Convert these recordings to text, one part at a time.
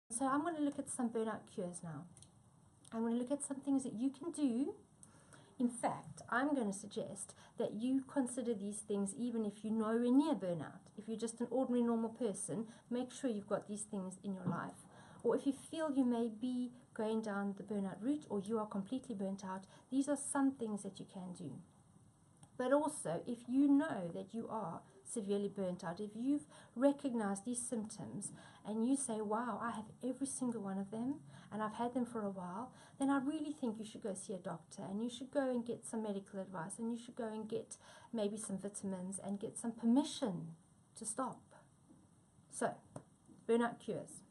So I'm going to look at some burnout cures now. I'm going to look at some things that you can do. In fact, I'm going to suggest that you consider these things even if you're nowhere near burnout. If you're just an ordinary normal person, make sure you've got these things in your life. Or if you feel you may be going down the burnout route or you are completely burnt out, these are some things that you can do. But also, if you know that you are severely burnt out, if you've recognized these symptoms and you say, wow, I have every single one of them and I've had them for a while, then I really think you should go see a doctor and you should go and get some medical advice and you should go and get maybe some vitamins and get some permission to stop. So, burnout cures.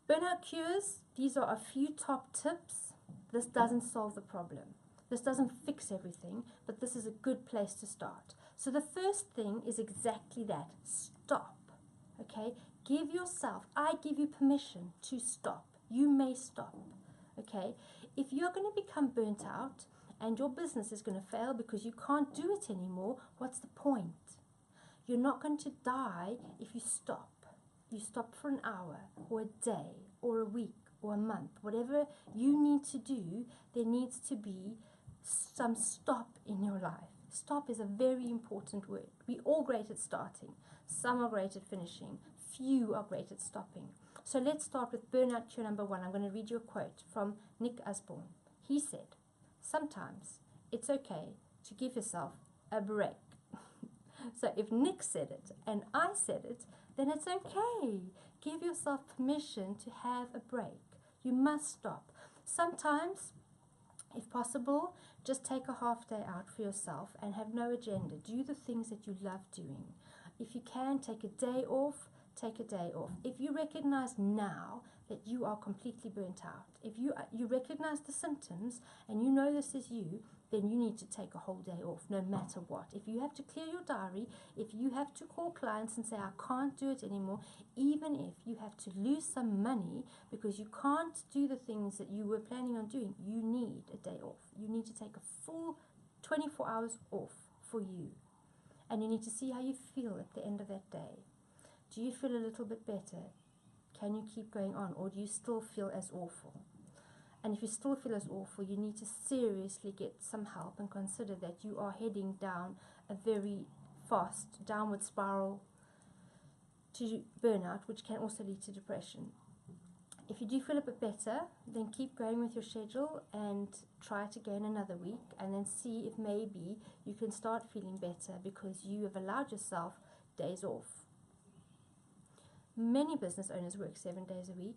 Burnout cures, these are a few top tips. This doesn't solve the problem. This doesn't fix everything, but this is a good place to start. So the first thing is exactly that. Stop. Okay? Give yourself, I give you permission to stop. You may stop. Okay? If you're going to become burnt out and your business is going to fail because you can't do it anymore, what's the point? You're not going to die if you stop. You stop for an hour or a day or a week or a month. Whatever you need to do, there needs to be some stop in your life. Stop is a very important word. We're all great at starting. Some are great at finishing. Few are great at stopping. So let's start with burnout cure number 1. I'm going to read you a quote from Nick Usborne. He said, sometimes it's okay to give yourself a break. So if Nick said it and I said it, then it's okay. Give yourself permission to have a break. You must stop. Sometimes, if possible, just take a half day out for yourself and have no agenda. Do the things that you love doing. If you can, take a day off, take a day off. If you recognize now that you are completely burnt out, if you recognize the symptoms and you know this is you, then you need to take a whole day off, no matter what. If you have to clear your diary, if you have to call clients and say, I can't do it anymore, even if you have to lose some money because you can't do the things that you were planning on doing, you need a day off. You need to take a full 24 hours off for you. And you need to see how you feel at the end of that day. Do you feel a little bit better? Can you keep going on, or do you still feel as awful? And if you still feel as awful, you need to seriously get some help and consider that you are heading down a very fast downward spiral to burnout, which can also lead to depression. If you do feel a bit better, then keep going with your schedule and try it again another week, and then see if maybe you can start feeling better because you have allowed yourself days off. Many business owners work 7 days a week.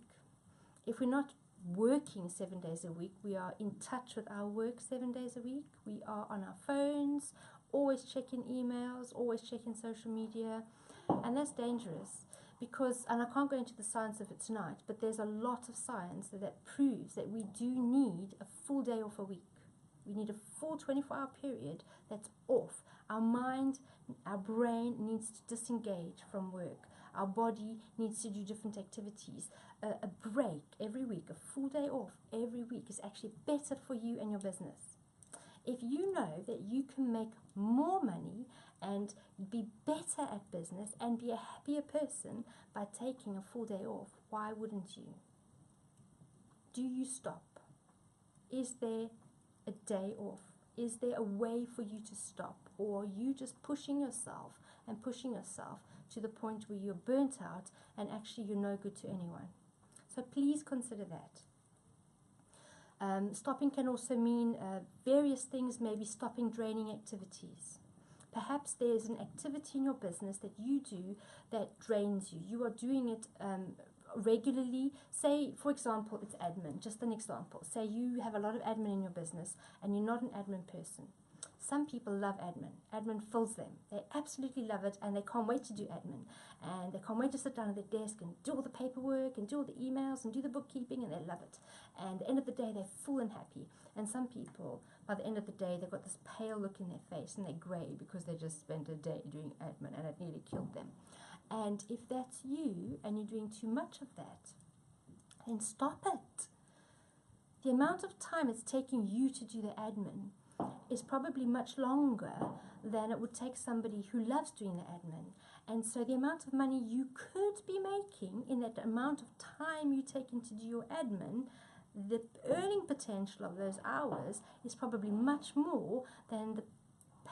If we're not working 7 days a week, we are in touch with our work 7 days a week. We are on our phones, always checking emails, always checking social media, and that's dangerous because, and I can't go into the science of it tonight, but there's a lot of science that proves that we do need a full day off a week. We need a full 24-hour period that's off. Our mind, our brain needs to disengage from work. Our body needs to do different activities. A break every week, a full day off every week is actually better for you and your business. If you know that you can make more money and be better at business and be a happier person by taking a full day off, why wouldn't you? Do you stop? Is there a day off? Is there a way for you to stop? Or are you just pushing yourself and pushing yourself to the point where you're burnt out and actually you're no good to anyone? So please consider that. Stopping can also mean various things, maybe stopping draining activities. Perhaps there's an activity in your business that you do that drains you. You are doing it regularly. Say, for example, it's admin, just an example. Say you have a lot of admin in your business and you're not an admin person. Some people love admin. Admin fills them. They absolutely love it and they can't wait to do admin. And they can't wait to sit down at their desk and do all the paperwork and do all the emails and do the bookkeeping, and they love it. And at the end of the day, they're full and happy. And some people, by the end of the day, they've got this pale look in their face and they're grey because they just spent a day doing admin and it nearly killed them. And if that's you and you're doing too much of that, then stop it. The amount of time it's taking you to do the admin is probably much longer than it would take somebody who loves doing the admin. And so the amount of money you could be making in that amount of time you take to do your admin, the earning potential of those hours is probably much more than the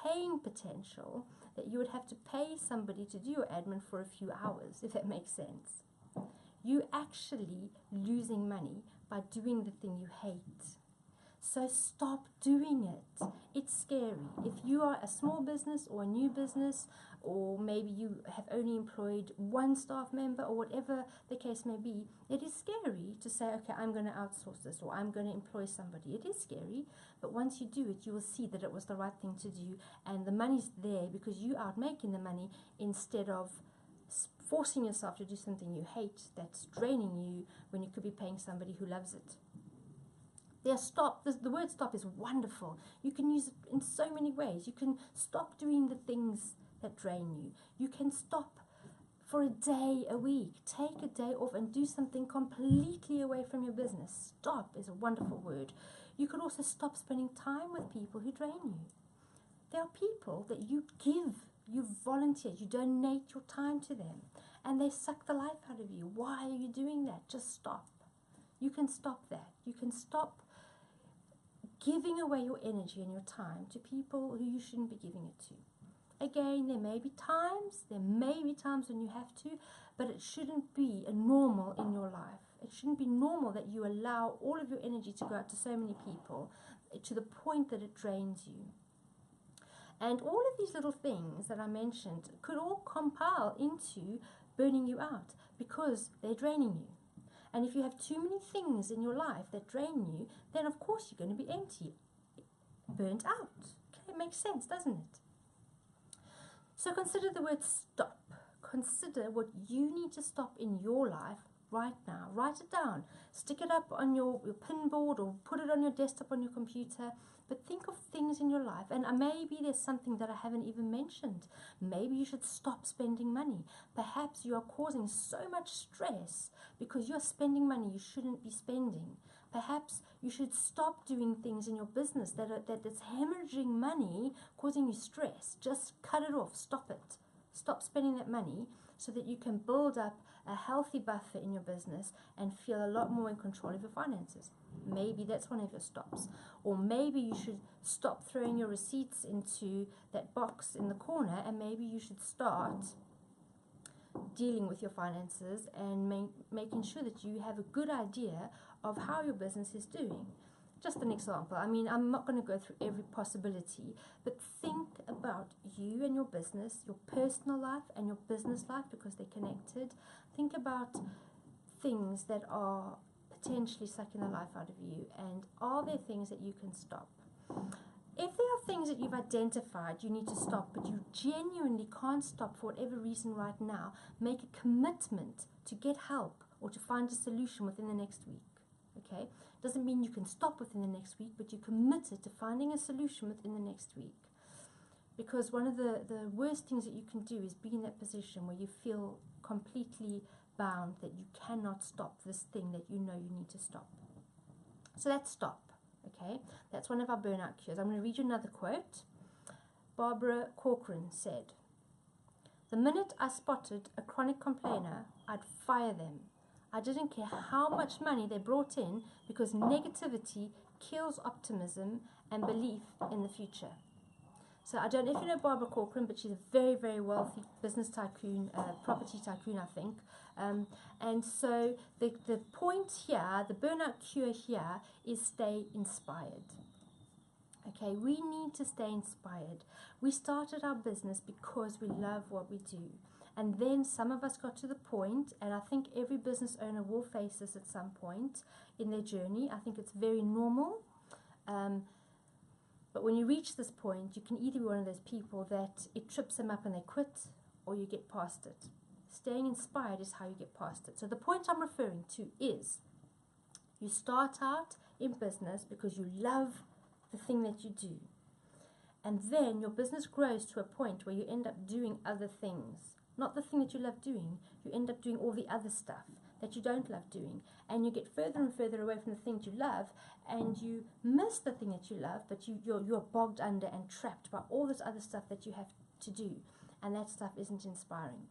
paying potential that you would have to pay somebody to do your admin for a few hours, if that makes sense. You're actually losing money by doing the thing you hate. So stop doing it. It's scary. If you are a small business or a new business, or maybe you have only employed one staff member, or whatever the case may be, it is scary to say, okay, I'm going to outsource this, or I'm going to employ somebody. It is scary, but once you do it, you will see that it was the right thing to do, and the money's there because you are making the money instead of forcing yourself to do something you hate that's draining you when you could be paying somebody who loves it. The word stop is wonderful. You can use it in so many ways. You can stop doing the things that drain you. You can stop for a day, a week. Take a day off and do something completely away from your business. Stop is a wonderful word. You could also stop spending time with people who drain you. There are people that you give, you volunteer, you donate your time to them, and they suck the life out of you. Why are you doing that? Just stop. You can stop that. You can stop giving away your energy and your time to people who you shouldn't be giving it to. Again, there may be times when you have to, but it shouldn't be a normal in your life. It shouldn't be normal that you allow all of your energy to go out to so many people to the point that it drains you. And all of these little things that I mentioned could all compile into burning you out because they're draining you. And if you have too many things in your life that drain you, then of course you're going to be empty, burnt out. Okay, it makes sense, doesn't it? So consider the word stop. Consider what you need to stop in your life right now. Write it down. Stick it up on your pin board or put it on your desktop on your computer. But think of things in your life, and maybe there's something that I haven't even mentioned. Maybe you should stop spending money. Perhaps you are causing so much stress because you're spending money you shouldn't be spending. Perhaps you should stop doing things in your business that's hemorrhaging money, causing you stress. Just cut it off. Stop it. Stop spending that money so that you can build up a healthy buffer in your business and feel a lot more in control of your finances. Maybe that's one of your stops. Or maybe you should stop throwing your receipts into that box in the corner, and maybe you should start dealing with your finances and making sure that you have a good idea of how your business is doing. Just an example. I mean, I'm not going to go through every possibility, but think about you and your business, your personal life and your business life, because they're connected. Think about things that are potentially sucking the life out of you, and are there things that you can stop? If there are things that you've identified you need to stop, but you genuinely can't stop for whatever reason right now, make a commitment to get help or to find a solution within the next week. Okay? Doesn't mean you can stop within the next week, but you're committed to finding a solution within the next week. Because one of the worst things that you can do is be in that position where you feel completely bound that you cannot stop this thing that you know you need to stop. So that's stop. Okay, that's one of our burnout cures. I'm going to read you another quote. Barbara Corcoran said, "The minute I spotted a chronic complainer, I'd fire them. I didn't care how much money they brought in, because negativity kills optimism and belief in the future." So I don't know if you know Barbara Corcoran, but she's a very, very wealthy business tycoon, property tycoon, I think. And so the point here, the burnout cure here, is stay inspired. Okay, we need to stay inspired. We started our business because we love what we do. And then some of us got to the point, and I think every business owner will face this at some point in their journey. I think it's very normal. But when you reach this point, you can either be one of those people that it trips them up and they quit, or you get past it. Staying inspired is how you get past it. So the point I'm referring to is you start out in business because you love the thing that you do. And then your business grows to a point where you end up doing other things. Not the thing that you love doing, you end up doing all the other stuff that you don't love doing. And you get further and further away from the thing you love, and you miss the thing that you love, but you're bogged under and trapped by all this other stuff that you have to do. and that stuff isn't inspiring.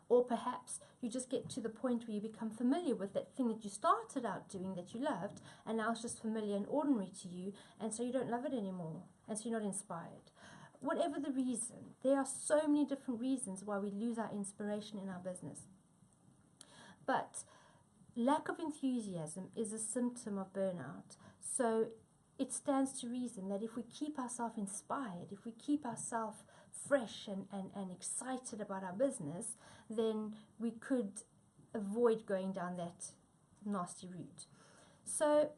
Or perhaps you just get to the point where you become familiar with that thing that you started out doing that you loved, and now it's just familiar and ordinary to you, and so you don't love it anymore, and so you're not inspired. Whatever the reason, there are so many different reasons why we lose our inspiration in our business. But lack of enthusiasm is a symptom of burnout. So it stands to reason that if we keep ourselves inspired, if we keep ourselves fresh and excited about our business, then we could avoid going down that nasty route. So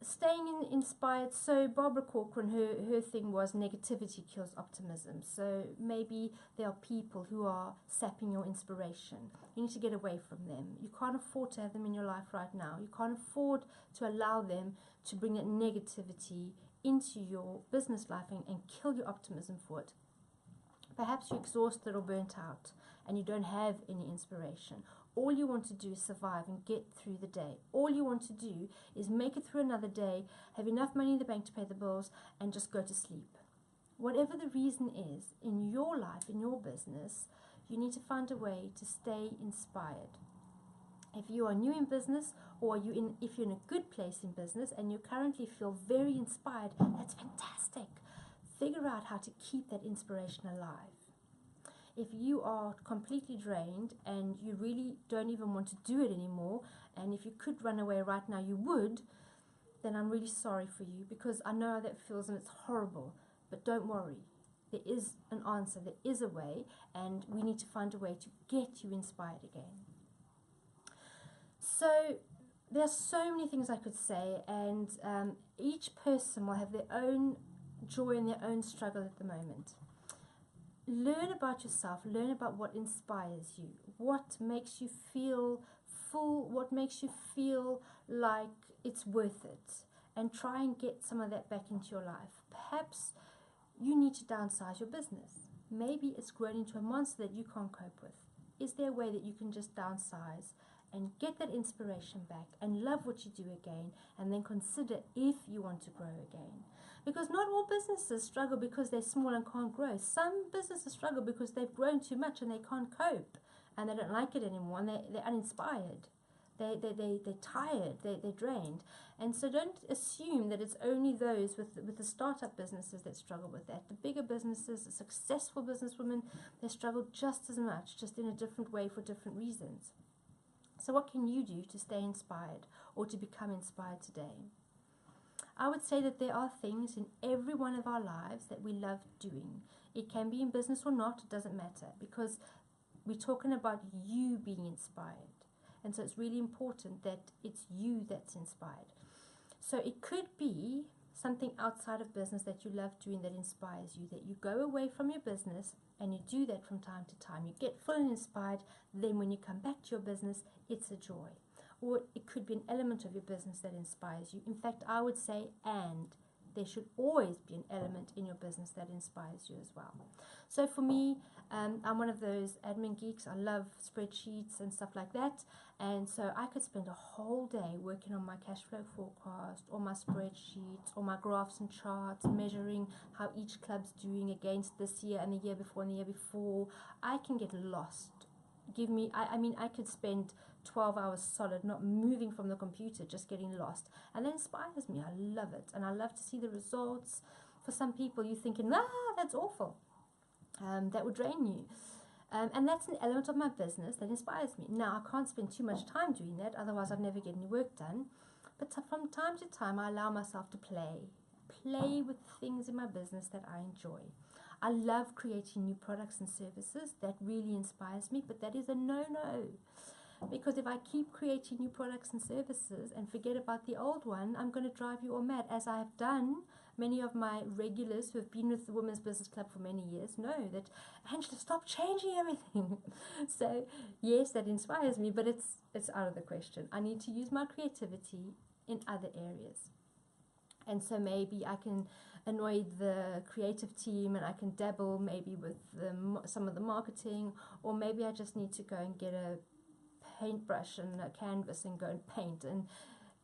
staying inspired, so Barbara Corcoran, her thing was negativity kills optimism. So maybe there are people who are sapping your inspiration. You need to get away from them. You can't afford to have them in your life right now. You can't afford to allow them to bring that negativity into your business life and kill your optimism for it. Perhaps you're exhausted or burnt out and you don't have any inspiration. All you want to do is survive and get through the day. All you want to do is make it through another day, have enough money in the bank to pay the bills, and just go to sleep. Whatever the reason is in your life, in your business, you need to find a way to stay inspired. If you are new in business, or if you're in a good place in business and you currently feel very inspired, that's fantastic. Figure out how to keep that inspiration alive. If you are completely drained and you really don't even want to do it anymore, and if you could run away right now you would, then I'm really sorry for you, because I know how that feels and it's horrible. But don't worry, there is an answer, there is a way, and we need to find a way to get you inspired again. So there are so many things I could say, and each person will have their own joy and their own struggle at the moment. Learn about yourself, learn about what inspires you, what makes you feel full, what makes you feel like it's worth it, and try and get some of that back into your life. Perhaps you need to downsize your business. Maybe it's grown into a monster that you can't cope with. Is there a way that you can just downsize and get that inspiration back and love what you do again, and then consider if you want to grow again? Because not all businesses struggle because they're small and can't grow. Some businesses struggle because they've grown too much and they can't cope, and they don't like it anymore, and they're uninspired. They're tired, they're drained. And so don't assume that it's only those with the startup businesses that struggle with that. The bigger businesses, the successful businesswomen, they struggle just as much, just in a different way for different reasons. So what can you do to stay inspired or to become inspired today? I would say that there are things in every one of our lives that we love doing. It can be in business or not, it doesn't matter, because we're talking about you being inspired. And so it's really important that it's you that's inspired. So it could be something outside of business that you love doing that inspires you, that you go away from your business and you do that from time to time. You get full and inspired, then when you come back to your business, it's a joy. Or it could be an element of your business that inspires you. In fact, I would say, and there should always be an element in your business that inspires you as well. So for me, I'm one of those admin geeks. I love spreadsheets and stuff like that. And so I could spend a whole day working on my cash flow forecast, or my spreadsheets, or my graphs and charts, measuring how each club's doing against this year and the year before and the year before. I can get lost. I could spend 12 hours solid not moving from the computer, just getting lost, and that inspires me. I love it, and I love to see the results. For some people, you're thinking, that's awful, that would drain you, and that's an element of my business that inspires me. Now, I can't spend too much time doing that, otherwise I'd never get any work done, but from time to time I allow myself to play with things in my business that I enjoy. I love creating new products and services. That really inspires me, but that is a no-no. Because if I keep creating new products and services and forget about the old one, I'm going to drive you all mad, as I have done. Many of my regulars who have been with the Women's Business Club for many years know that, Angela, stop changing everything. So, yes, that inspires me, but it's out of the question. I need to use my creativity in other areas. And so maybe I can annoy the creative team, and I can dabble maybe with some of the marketing, or maybe I just need to go and get a paintbrush and a canvas and go and paint and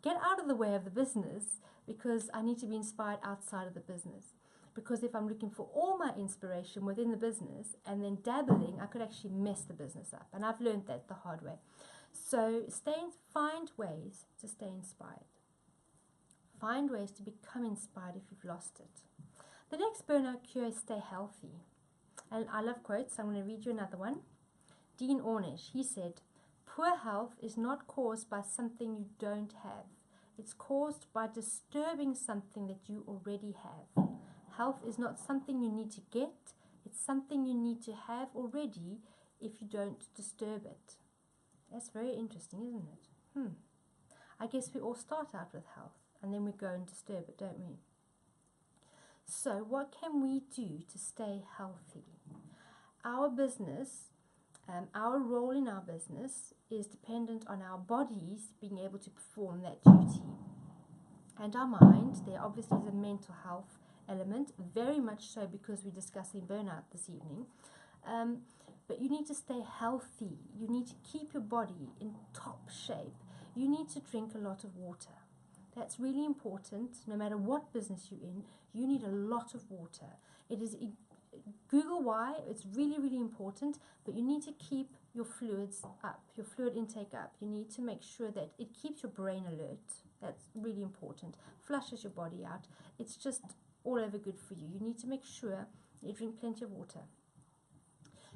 get out of the way of the business, because I need to be inspired outside of the business. Because if I'm looking for all my inspiration within the business and then dabbling, I could actually mess the business up. And I've learned that the hard way. So find ways to stay inspired. Find ways to become inspired if you've lost it. The next burnout cure is stay healthy. And I love quotes, so I'm going to read you another one. Dean Ornish, he said, "Poor health is not caused by something you don't have. It's caused by disturbing something that you already have. Health is not something you need to get. It's something you need to have already if you don't disturb it." That's very interesting, isn't it? I guess we all start out with health and then we go and disturb it, don't we? So what can we do to stay healthy? Our business, our role in our business is dependent on our bodies being able to perform that duty. And our mind, there obviously is a mental health element, very much so because we're discussing burnout this evening. But you need to stay healthy. You need to keep your body in top shape. You need to drink a lot of water. That's really important. No matter what business you're in, you need a lot of water. It is Google why. It's really, really important. But you need to keep your fluids up, your fluid intake up. You need to make sure that it keeps your brain alert. That's really important. Flushes your body out. It's just all over good for you. You need to make sure you drink plenty of water.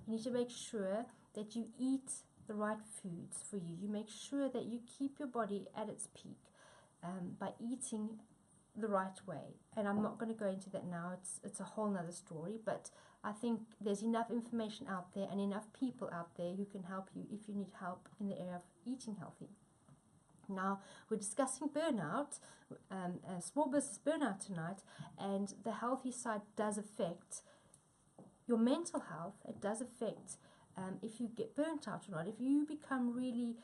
You need to make sure that you eat the right foods for you. You make sure that you keep your body at its peak by eating the right way. And I'm not going to go into that now. It's a whole nother story. But I think there's enough information out there and enough people out there who can help you if you need help in the area of eating healthy. Now, we're discussing burnout, small business burnout tonight, and the healthy side does affect your mental health. It does affect if you get burnt out or not. If you become really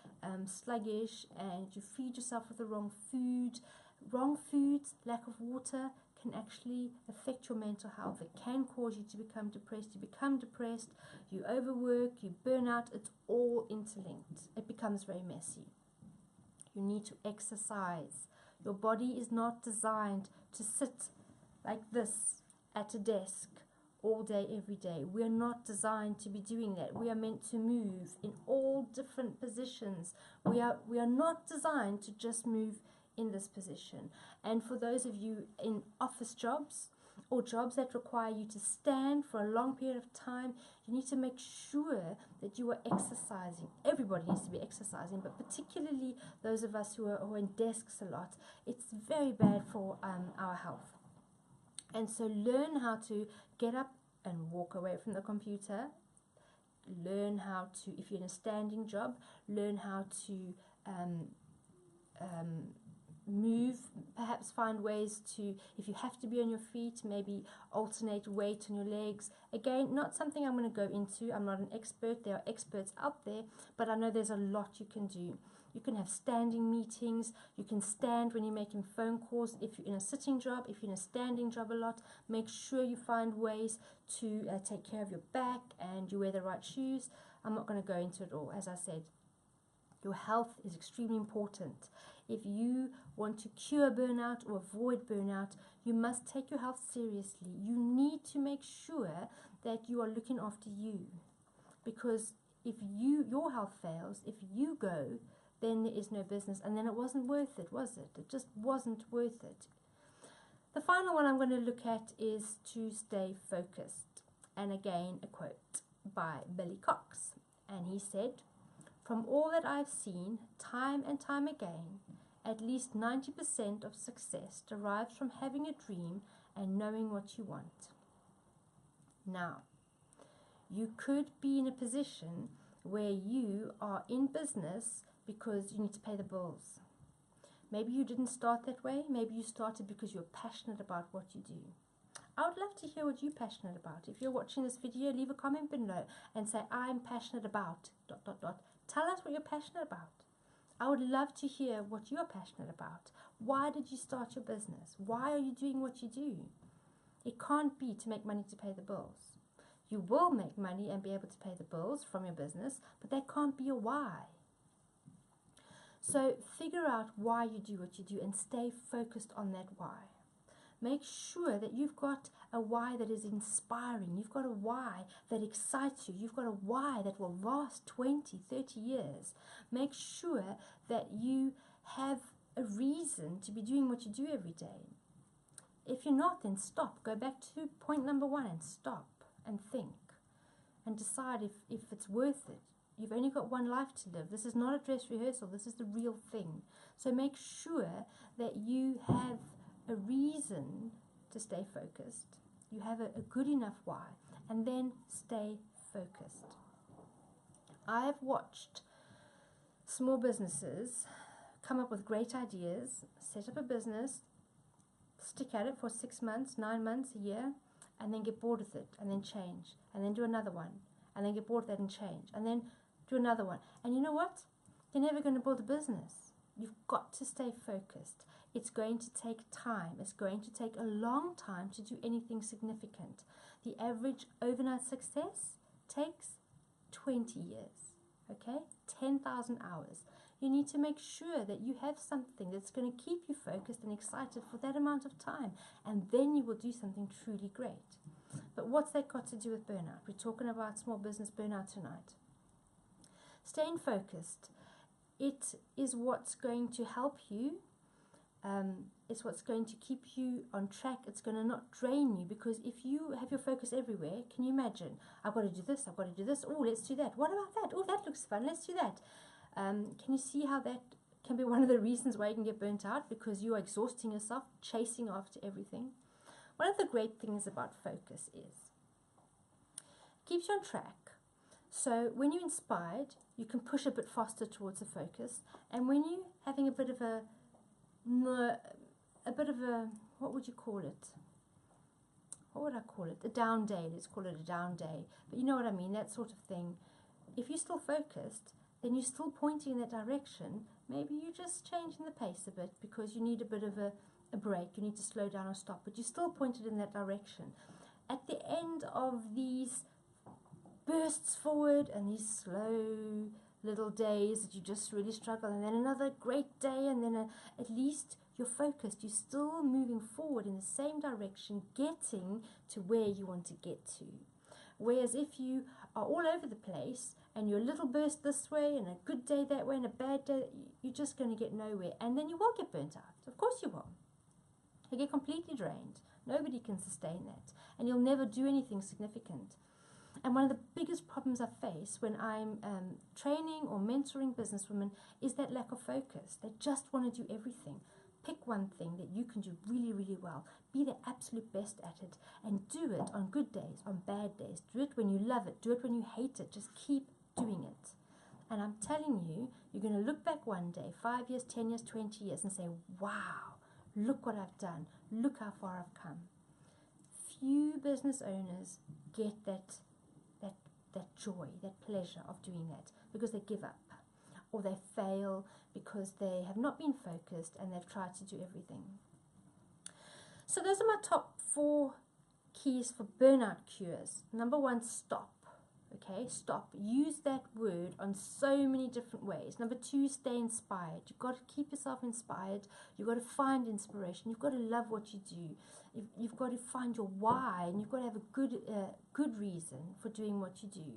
sluggish and you feed yourself with the wrong foods, lack of water can actually affect your mental health. It can cause you to become depressed. You become depressed, you overwork, you burn out. It's all interlinked. It becomes very messy. You need to exercise. Your body is not designed to sit like this at a desk all day, every day. We are not designed to be doing that. We are meant to move in all different positions. We are not designed to just move in this position. And for those of you in office jobs or jobs that require you to stand for a long period of time, you need to make sure that you are exercising. Everybody needs to be exercising, but particularly those of us who are in desks a lot. It's very bad for our health. And so learn how to get up and walk away from the computer. Learn how to, if you're in a standing job, learn how to move. Perhaps find ways to, if you have to be on your feet, maybe alternate weight on your legs. Again, not something I'm going to go into. I'm not an expert. There are experts out there, but I know there's a lot you can do. You can have standing meetings. You can stand when you're making phone calls. If you're in a sitting job, if you're in a standing job a lot, make sure you find ways to take care of your back and you wear the right shoes. I'm not going to go into it all. As I said, your health is extremely important. If you want to cure burnout or avoid burnout, you must take your health seriously. You need to make sure that you are looking after you. Because if your health fails, if you go, then there is no business, and then it wasn't worth it, was it? It just wasn't worth it. The final one I'm going to look at is to stay focused. And again, a quote by Billy Cox. And he said, "From all that I've seen, time and time again, at least 90% of success derives from having a dream and knowing what you want." Now, you could be in a position where you are in business because you need to pay the bills. Maybe you didn't start that way. Maybe you started because you're passionate about what you do. I would love to hear what you're passionate about. If you're watching this video, leave a comment below and say, "I'm passionate about ... Tell us what you're passionate about. I would love to hear what you're passionate about. Why did you start your business? Why are you doing what you do? It can't be to make money to pay the bills. You will make money and be able to pay the bills from your business, but that can't be your why. So figure out why you do what you do and stay focused on that why. Make sure that you've got a why that is inspiring. You've got a why that excites you. You've got a why that will last 20, 30 years. Make sure that you have a reason to be doing what you do every day. If you're not, then stop. Go back to point number 1 and stop and think and decide if it's worth it. You've only got one life to live. This is not a dress rehearsal. This is the real thing. So make sure that you have a reason to stay focused. You have a good enough why, and then stay focused. I've watched small businesses come up with great ideas, set up a business, stick at it for 6 months, 9 months, a year, and then get bored with it, and then change, and then do another one, and then get bored with that and change, and then do another one. And you know what? You're never going to build a business. You've got to stay focused. It's going to take time. It's going to take a long time to do anything significant. The average overnight success takes 20 years, okay? 10,000 hours. You need to make sure that you have something that's going to keep you focused and excited for that amount of time, and then you will do something truly great. But what's that got to do with burnout? We're talking about small business burnout tonight. Staying focused. It is what's going to help you. It's what's going to keep you on track. It's going to not drain you, because if you have your focus everywhere, can you imagine? I've got to do this, I've got to do this. Oh, let's do that. What about that? Oh, that looks fun. Let's do that. Can you see how that can be one of the reasons why you can get burnt out? Because you are exhausting yourself, chasing after everything. One of the great things about focus is it keeps you on track. So when you're inspired, you can push a bit faster towards the focus. And when you're having a bit of a, what would you call it? What would I call it? A down day. Let's call it a down day. But you know what I mean, that sort of thing. If you're still focused, then you're still pointing in that direction. Maybe you're just changing the pace a bit because you need a bit of a break. You need to slow down or stop, but you still pointed in that direction. At the end of these bursts forward and these slow little days that you just really struggle, and then another great day, and then at least you're focused. You're still moving forward in the same direction, getting to where you want to get to. Whereas if you are all over the place and you're a little burst this way and a good day that way and a bad day, you're just going to get nowhere, and then you will get burnt out. Of course you will. You get completely drained. Nobody can sustain that, and you'll never do anything significant. And one of the biggest problems I face when I'm training or mentoring businesswomen is that lack of focus. They just want to do everything. Pick one thing that you can do really, really well. Be the absolute best at it, and do it on good days, on bad days. Do it when you love it. Do it when you hate it. Just keep doing it. And I'm telling you, you're going to look back one day, 5 years, 10 years, 20 years, and say, wow, look what I've done. Look how far I've come. Few business owners get that joy, that pleasure of doing that, because they give up or they fail because they have not been focused and they've tried to do everything. So those are my top 4 keys for burnout cures. Number 1, stop. Okay, stop. Use that word on so many different ways. Number 2, stay inspired. You've got to keep yourself inspired. You've got to find inspiration. You've got to love what you do. You've got to find your why, and you've got to have a good reason for doing what you do.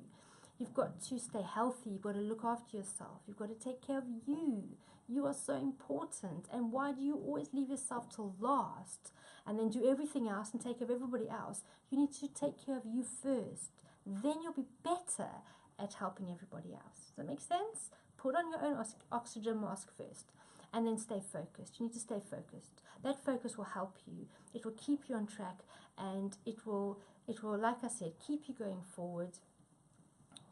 You've got to stay healthy. You've got to look after yourself. You've got to take care of you. You are so important. And why do you always leave yourself till last and then do everything else and take care of everybody else? You need to take care of you first. Then you'll be better at helping everybody else. Does that make sense? Put on your own oxygen mask first, and then stay focused. You need to stay focused. That focus will help you. It will keep you on track, and it will, like I said, keep you going forward.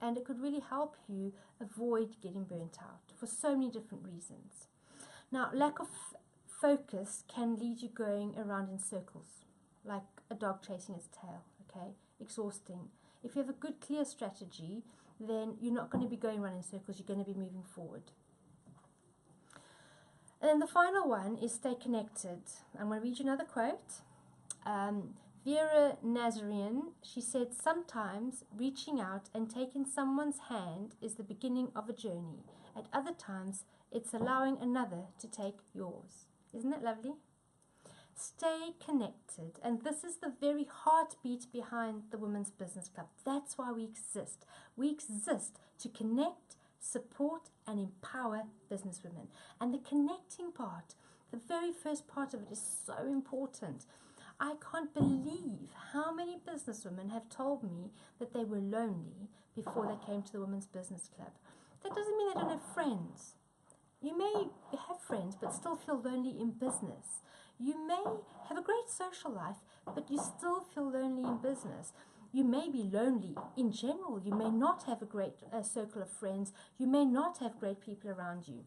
And it could really help you avoid getting burnt out for so many different reasons. Now, lack of focus can lead you going around in circles, like a dog chasing its tail, okay? Exhausting. If you have a good, clear strategy, then you're not going to be going around in circles. You're going to be moving forward. And then the final one is stay connected. I'm going to read you another quote. Vera Nazarian, she said, sometimes reaching out and taking someone's hand is the beginning of a journey. At other times, it's allowing another to take yours. Isn't that lovely? Stay connected. And this is the very heartbeat behind the Women's Business Club. That's why we exist. We exist to connect, support, and empower businesswomen. And the connecting part, the very first part of it, is so important. I can't believe how many businesswomen have told me that they were lonely before they came to the Women's Business Club. That doesn't mean they don't have friends. You may have friends but still feel lonely in business. You may have a great social life but you still feel lonely in business. You may be lonely in general. You may not have a great circle of friends. You may not have great people around you.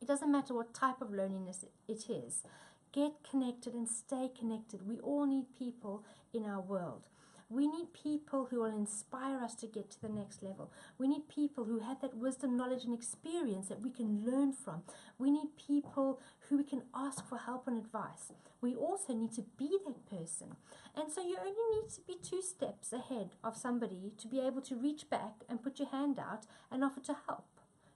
It doesn't matter what type of loneliness it is. Get connected and stay connected. We all need people in our world. We need people who will inspire us to get to the next level. We need people who have that wisdom, knowledge, and experience that we can learn from. We need people who we can ask for help and advice. We also need to be that person. And so you only need to be 2 steps ahead of somebody to be able to reach back and put your hand out and offer to help.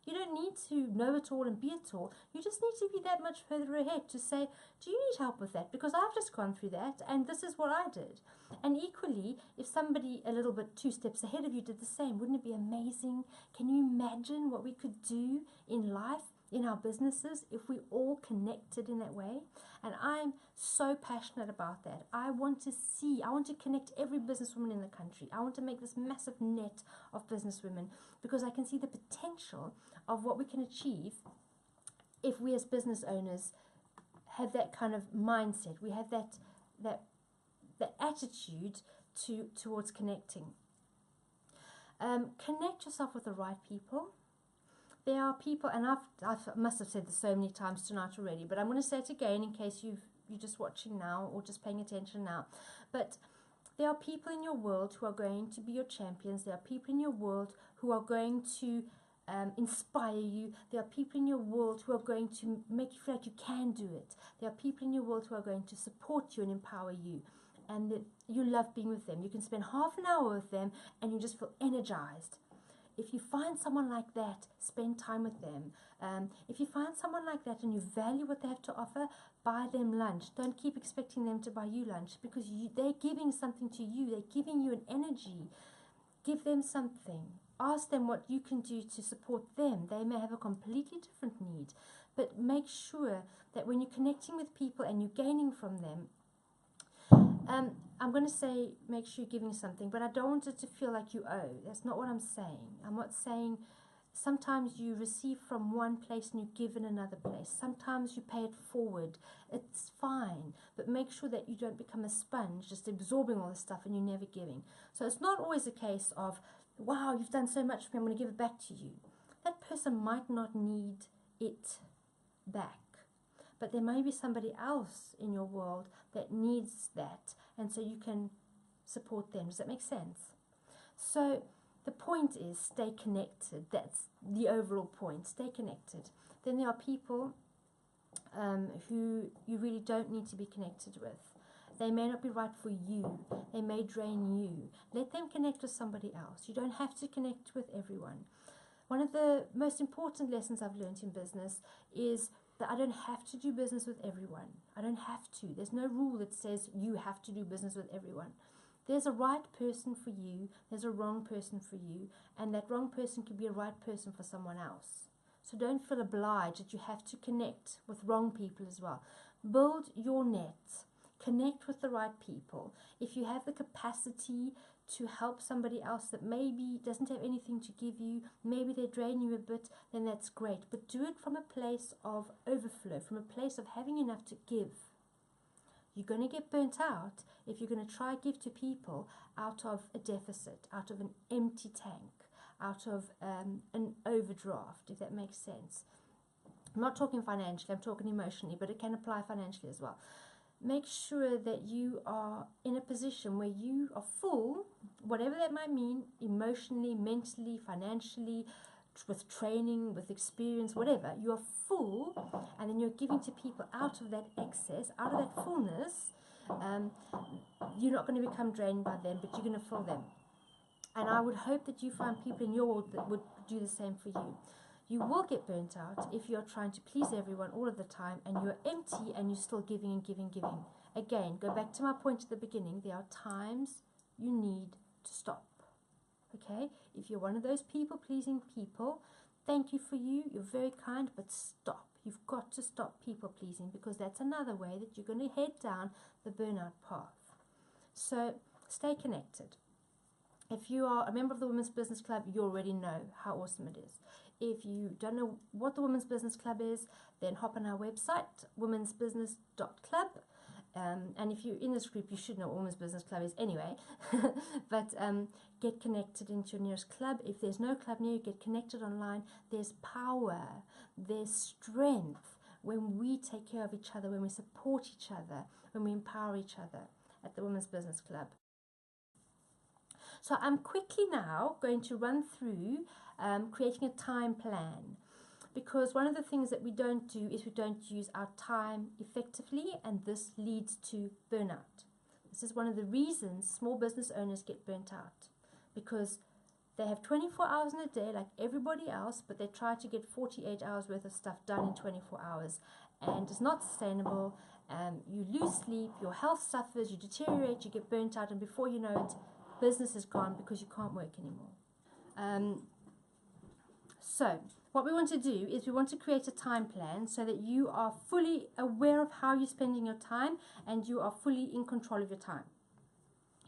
You don't need to know it all and be it all. You just need to be that much further ahead to say, do you need help with that? Because I've just gone through that and this is what I did. And equally, if somebody a little bit 2 steps ahead of you did the same, wouldn't it be amazing? Can you imagine what we could do in life, in our businesses, if we all connected in that way? And I'm so passionate about that. I want to connect every businesswoman in the country. I want to make this massive net of businesswomen because I can see the potential of what we can achieve if we as business owners have that kind of mindset. We have that attitude towards connecting. Connect yourself with the right people. There are people, and I must have said this so many times tonight already, but I'm going to say it again in case you're just watching now or just paying attention now. But there are people in your world who are going to be your champions. There are people in your world who are going to inspire you. There are people in your world who are going to make you feel like you can do it. There are people in your world who are going to support you and empower you, and that you love being with them. You can spend half an hour with them and you just feel energized. If you find someone like that, spend time with them. If you find someone like that and you value what they have to offer, buy them lunch. Don't keep expecting them to buy you lunch because they're giving something to you. They're giving you an energy. Give them something. Ask them what you can do to support them. They may have a completely different need, but make sure that when you're connecting with people and you're gaining from them, I'm going to say make sure you're giving something, but I don't want it to feel like you owe. That's not what I'm saying. I'm not saying sometimes you receive from one place and you give in another place. Sometimes you pay it forward. It's fine, but make sure that you don't become a sponge, just absorbing all this stuff and you're never giving. So it's not always a case of, wow, you've done so much for me, I'm going to give it back to you. That person might not need it back. But there may be somebody else in your world that needs that, and so you can support them. Does that make sense? So the point is stay connected. That's the overall point. Stay connected. Then there are people who you really don't need to be connected with. They may not be right for you. They may drain you. Let them connect with somebody else. You don't have to connect with everyone. One of the most important lessons I've learned in business is that I don't have to do business with everyone. I don't have to. There's no rule that says you have to do business with everyone. There's a right person for you, there's a wrong person for you, and that wrong person could be a right person for someone else. So don't feel obliged that you have to connect with wrong people as well. Build your net. Connect with the right people. If you have the capacity to help somebody else that maybe doesn't have anything to give you, maybe they drain you a bit, then that's great. But do it from a place of overflow, from a place of having enough to give. You're going to get burnt out if you're going to try give to people out of a deficit, out of an empty tank, out of an overdraft, if that makes sense. I'm not talking financially, I'm talking emotionally, but it can apply financially as well. Make sure that you are in a position where you are full, whatever that might mean, emotionally, mentally, financially, with training, with experience, whatever. You are full, and then you're giving to people out of that excess, out of that fullness. You're not going to become drained by them, but you're going to fill them. And I would hope that you find people in your world that would do the same for you. You will get burnt out if you're trying to please everyone all of the time and you're empty and you're still giving and giving, giving. Again, go back to my point at the beginning. There are times you need to stop. Okay? If you're one of those people-pleasing people, thank you for you. You're very kind, but stop. You've got to stop people-pleasing, because that's another way that you're going to head down the burnout path. So stay connected. If you are a member of the Women's Business Club, you already know how awesome it is. If you don't know what the Women's Business Club is, then hop on our website, womensbusiness.club. And if you're in this group, you should know what Women's Business Club is anyway. But get connected into your nearest club. If there's no club near you, get connected online. There's power, there's strength when we take care of each other, when we support each other, when we empower each other at the Women's Business Club. So I'm quickly now going to run through creating a time plan, because one of the things that we don't do is we don't use our time effectively, and this leads to burnout. This is one of the reasons small business owners get burnt out, because they have 24 hours in a day like everybody else, but they try to get 48 hours worth of stuff done in 24 hours, and it's not sustainable. You lose sleep, your health suffers, you deteriorate, you get burnt out, and before you know it, business is gone because you can't work anymore. So what we want to do is we want to create a time plan so that you are fully aware of how you're spending your time and you are fully in control of your time.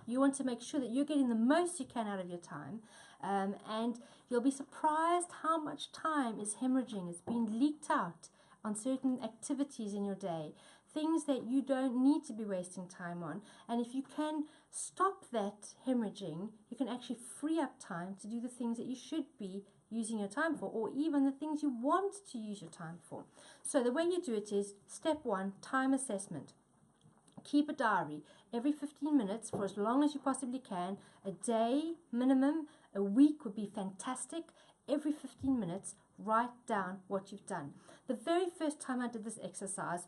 You want to make sure that you're getting the most you can out of your time, and you'll be surprised how much time is hemorrhaging. It's being leaked out on certain activities in your day, things that you don't need to be wasting time on. And if you can stop that hemorrhaging, you can actually free up time to do the things that you should be using your time for, or even the things you want to use your time for. So the way you do it is, step 1, time assessment. Keep a diary every 15 minutes for as long as you possibly can. A day minimum, a week would be fantastic. Every 15 minutes, write down what you've done. The very first time I did this exercise,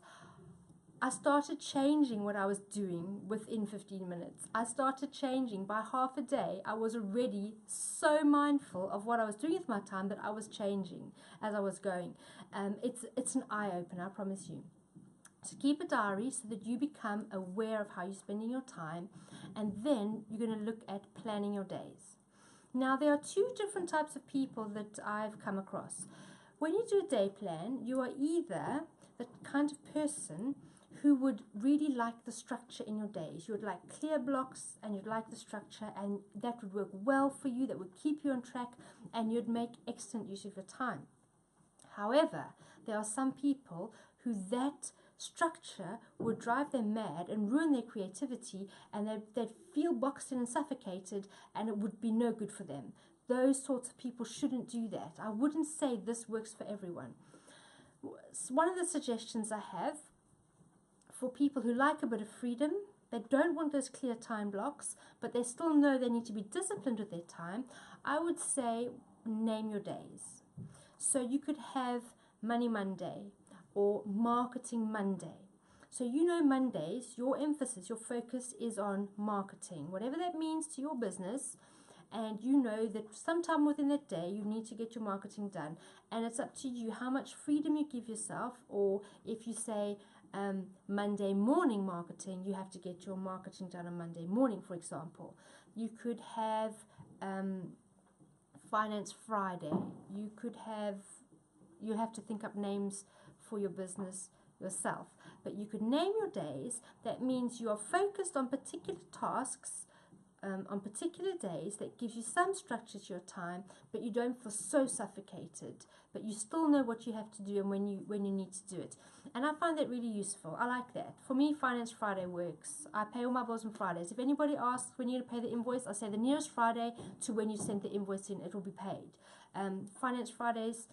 I started changing what I was doing within 15 minutes. I started changing by half a day. I was already so mindful of what I was doing with my time that I was changing as I was going. It's an eye-opener, I promise you. So keep a diary so that you become aware of how you're spending your time, and then you're going to look at planning your days. Now, there are 2 different types of people that I've come across. When you do a day plan, you are either the kind of person who would really like the structure in your days. You would like clear blocks, and you'd like the structure, and that would work well for you, that would keep you on track, and you'd make excellent use of your time. However, there are some people who that structure would drive them mad and ruin their creativity, and they'd feel boxed in and suffocated, and it would be no good for them. Those sorts of people shouldn't do that. I wouldn't say this works for everyone. One of the suggestions I have for people who like a bit of freedom, they don't want those clear time blocks, but they still know they need to be disciplined with their time, I would say name your days. So you could have Money Monday or Marketing Monday. So you know Mondays, your emphasis, your focus is on marketing, whatever that means to your business, and you know that sometime within that day you need to get your marketing done, and it's up to you how much freedom you give yourself. Or if you say Monday morning marketing, you have to get your marketing done on Monday morning, for example. You could have Finance Friday. You have to think up names for your business yourself, but you could name your days. That means you are focused on particular tasks on particular days. That gives you some structure to your time, but you don't feel so suffocated, but you still know what you have to do and when you need to do it. And I find that really useful. I like that. For me, Finance Friday works. I pay all my bills on Fridays. If anybody asks when you're going to pay the invoice, I say the nearest Friday to when you send the invoice in, it will be paid. Finance Fridays,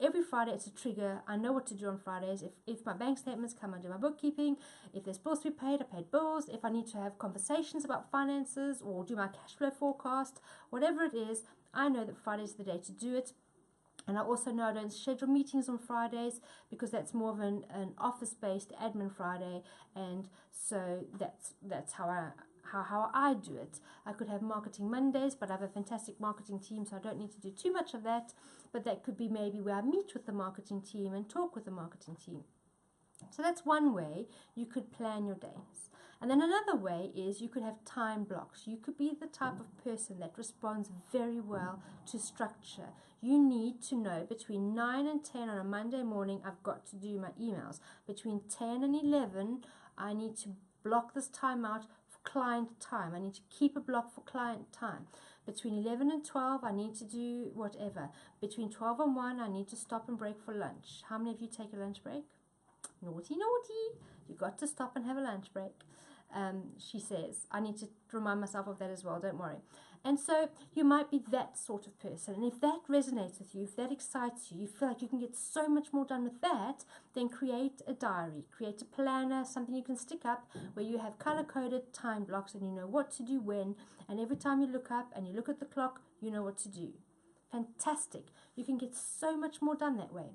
every Friday it's a trigger. I know what to do on Fridays. If my bank statements come, I do my bookkeeping. If there's bills to be paid, I paid bills. If I need to have conversations about finances or do my cash flow forecast, whatever it is, I know that Friday's the day to do it. And I also know I don't schedule meetings on Fridays because that's more of an office-based admin Friday, and so that's how how I do it. I could have marketing Mondays, but I have a fantastic marketing team, so I don't need to do too much of that. But that could be maybe where I meet with the marketing team and talk with the marketing team. So that's one way you could plan your days. And then another way is you could have time blocks. You could be the type of person that responds very well to structure. You need to know between 9 and 10 on a Monday morning, I've got to do my emails. Between 10 and 11, I need to block this time out for client time. I need to keep a block for client time. Between 11 and 12, I need to do whatever. Between 12 and 1, I need to stop and break for lunch. How many of you take a lunch break? Naughty, naughty. You got to stop and have a lunch break. She says, I need to remind myself of that as well, don't worry. And so you might be that sort of person. And if that resonates with you, if that excites you, you feel like you can get so much more done with that, then create a diary, create a planner, something you can stick up where you have color-coded time blocks and you know what to do when. And every time you look up and you look at the clock, you know what to do. Fantastic. You can get so much more done that way.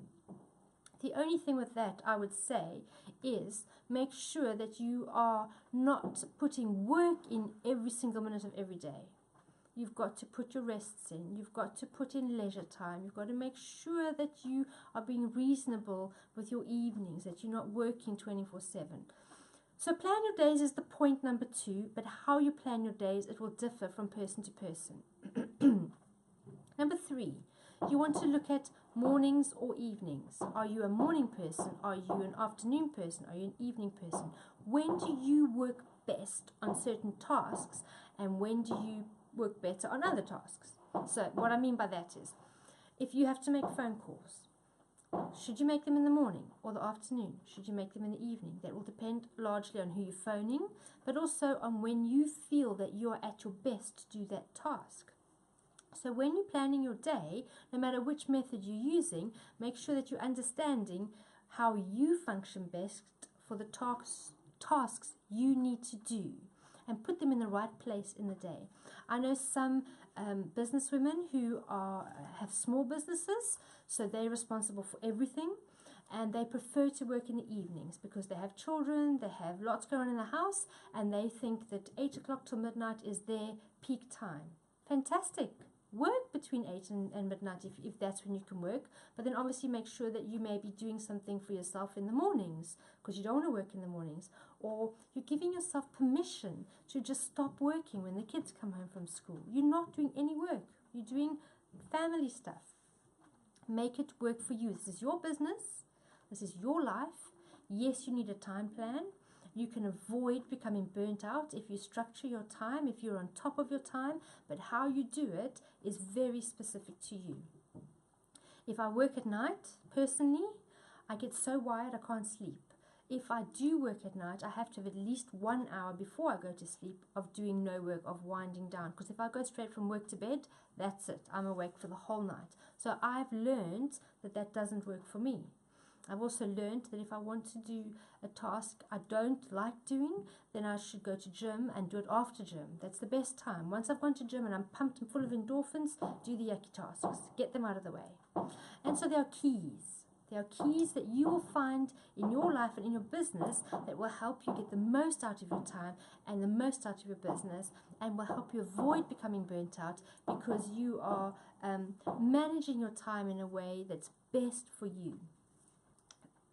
The only thing with that, I would say, is make sure that you are not putting work in every single minute of every day. You've got to put your rests in. You've got to put in leisure time. You've got to make sure that you are being reasonable with your evenings, that you're not working 24/7. So plan your days is the point number 2, but how you plan your days, it will differ from person to person. Number 3. You want to look at mornings or evenings. Are you a morning person? Are you an afternoon person? Are you an evening person? When do you work best on certain tasks and when do you work better on other tasks? So what I mean by that is, if you have to make phone calls, should you make them in the morning or the afternoon? Should you make them in the evening? That will depend largely on who you're phoning, but also on when you feel that you are at your best to do that task. So when you're planning your day, no matter which method you're using, make sure that you're understanding how you function best for the tasks you need to do and put them in the right place in the day. I know some businesswomen who have small businesses, so they're responsible for everything, and they prefer to work in the evenings because they have children, they have lots going on in the house, and they think that 8 o'clock till midnight is their peak time. Fantastic. Work between 8 and midnight if that's when you can work, but then obviously make sure that you may be doing something for yourself in the mornings because you don't want to work in the mornings, or you're giving yourself permission to just stop working when the kids come home from school. You're not doing any work. You're doing family stuff. Make it work for you. This is your business. This is your life. Yes, you need a time plan. You can avoid becoming burnt out if you structure your time, if you're on top of your time, but how you do it is very specific to you. If I work at night, personally, I get so wired I can't sleep. If I do work at night, I have to have at least 1 hour before I go to sleep of doing no work, of winding down. Because if I go straight from work to bed, that's it. I'm awake for the whole night. So I've learned that that doesn't work for me. I've also learned that if I want to do a task I don't like doing, then I should go to gym and do it after gym. That's the best time. Once I've gone to gym and I'm pumped and full of endorphins, do the yucky tasks. Get them out of the way. And so there are keys. There are keys that you will find in your life and in your business that will help you get the most out of your time and the most out of your business, and will help you avoid becoming burnt out because you are managing your time in a way that's best for you.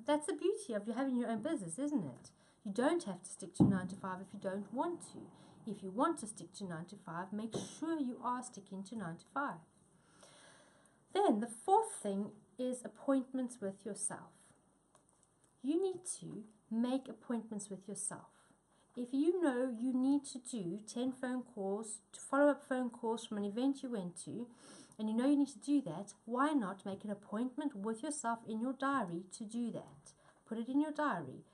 That's the beauty of you having your own business, isn't it? You don't have to stick to 9 to 5 if you don't want to. If you want to stick to 9 to 5, make sure you are sticking to 9 to 5. Then the 4th thing is appointments with yourself. You need to make appointments with yourself. If you know you need to do 10 phone calls, to follow up phone calls from an event you went to, and you know you need to do that, why not make an appointment with yourself in your diary to do that? Put it in your diary.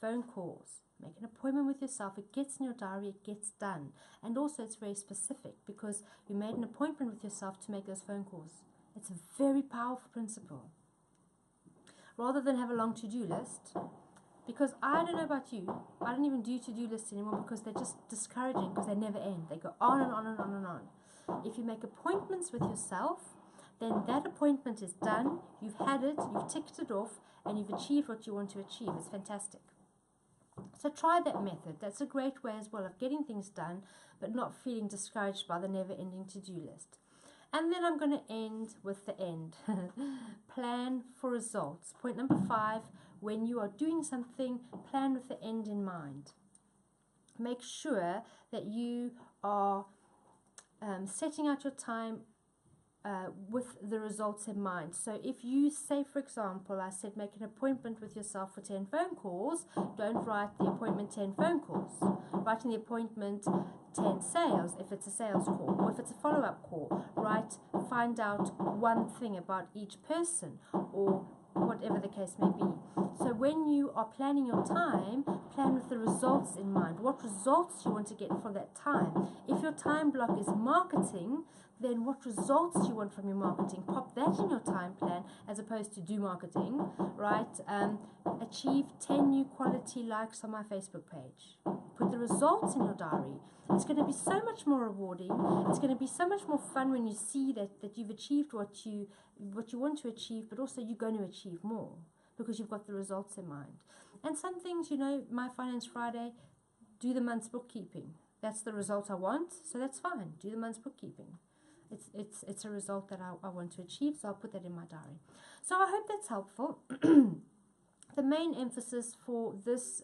Phone calls. Make an appointment with yourself. It gets in your diary, it gets done. And also it's very specific because you made an appointment with yourself to make those phone calls. It's a very powerful principle. Rather than have a long to-do list, because I don't know about you, I don't even do to-do lists anymore because they're just discouraging because they never end. They go on and on and on and on. If you make appointments with yourself, then that appointment is done, you've had it, you've ticked it off, and you've achieved what you want to achieve. It's fantastic. So try that method. That's a great way as well of getting things done, but not feeling discouraged by the never-ending to-do list. And then I'm going to end with the end. Plan for results. Point number 5, when you are doing something, plan with the end in mind. Make sure that you are setting out your time with the results in mind. So if you say, for example, I said make an appointment with yourself for 10 phone calls, don't write the appointment 10 phone calls. Write in the appointment 10 sales if it's a sales call, or if it's a follow-up call, find out one thing about each person, or whatever the case may be. So when you are planning your time, plan with the results in mind. What results you want to get for that time. If your time block is marketing, then what results do you want from your marketing? Pop that in your time plan as opposed to do marketing, right? Achieve 10 new quality likes on my Facebook page. Put the results in your diary. It's going to be so much more rewarding. It's going to be so much more fun when you see that you've achieved what you want to achieve, but also you're going to achieve more because you've got the results in mind. And some things, My Finance Friday, do the month's bookkeeping. That's the result I want, so that's fine. Do the month's bookkeeping. It's a result that I want to achieve, so I'll put that in my diary. So I hope that's helpful. The main emphasis for this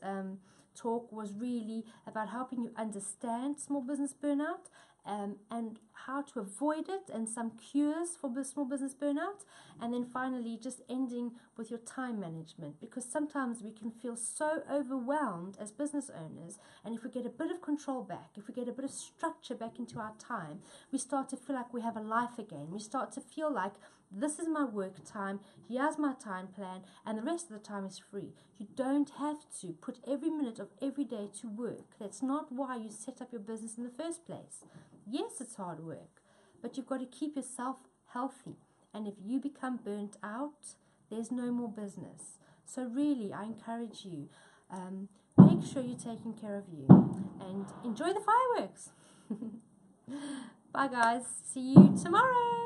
talk was really about helping you understand small business burnout and how to avoid it, and some cures for small business burnout, and then finally just ending with your time management, because sometimes we can feel so overwhelmed as business owners, and if we get a bit of control back, if we get a bit of structure back into our time, we start to feel like we have a life again. We start to feel like this is my work time, here's my time plan, and the rest of the time is free. You don't have to put every minute of every day to work. That's not why you set up your business in the first place. Yes, it's hard work, but you've got to keep yourself healthy. And if you become burnt out, there's no more business. So really, I encourage you, make sure you're taking care of you and enjoy the fireworks. Bye guys, see you tomorrow.